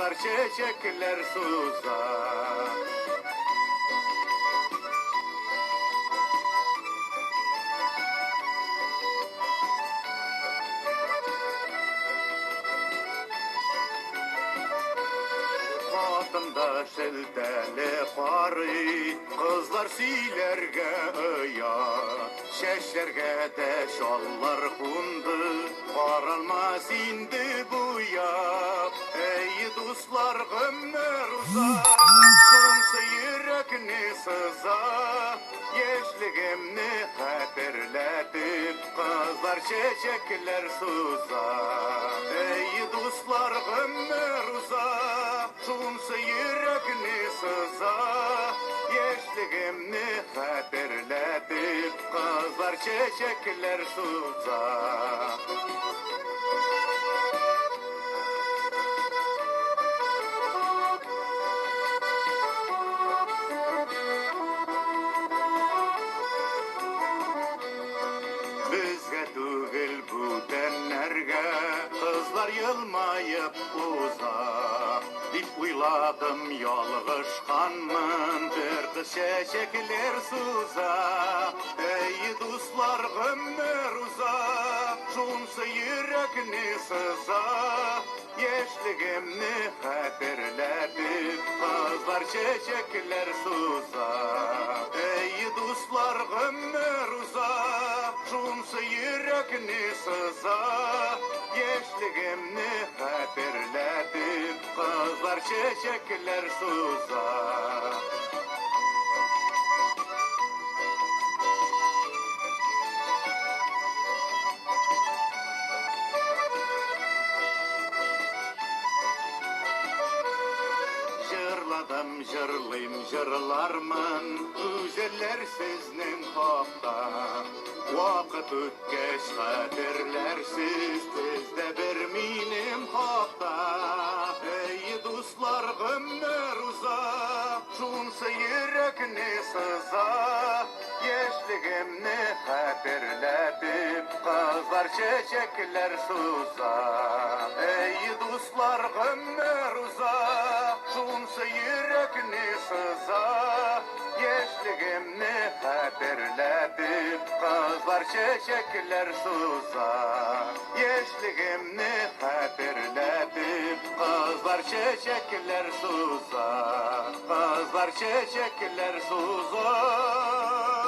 kızlar çiçekler suzar. Altında şelteli karı, kızlar silerge öya. Şeşlerge de şallar kundu, karalmaz indi bu ya. Ey dostlar ömür uzak, kumsa yürekni sızar. Yeşliğimni hatırlatıp, kızlar çiçekler suzar. Ey dostlar ömür uzak, kumsa yürekni sızar. Yeşliğimni hatırlatıp, kızlar çiçekler suzar. Bizge tügül bu tenlerge, kızlar yılmayıp uzak. Dip uyladım yalğışkanmın, bir kız çiçekler suzak. Ey dostlar ömür uzak, şunsa yürekni sızak. Yeşliğimni hatırlatıp, kızlar çiçekler suzak. Ey dostlar ömür uzak, şunsa yürekni sızak. Yeşliğimni hatırlatıp, kızlar çiçekler suzak. Jırladım, jırlayım, jırlarmın, güzeller siznin hakta. Vakit ötkeş hatırlarsiz, bizde bir minim hakta. Ey dostlar ömür uzak, şunsa yürekni sızak. Yeşliğimni hatırlatıp, kızlar çiçekler suzak. Ey dostlar ömür uzak, şunsa yürekni sızak. Yeşliğimni hatırlatıp, kızlar çiçekler suzak. Yeşliğimni hatırlatıp, kızlar çiçekler suzak. Kızlar çiçekler suzak.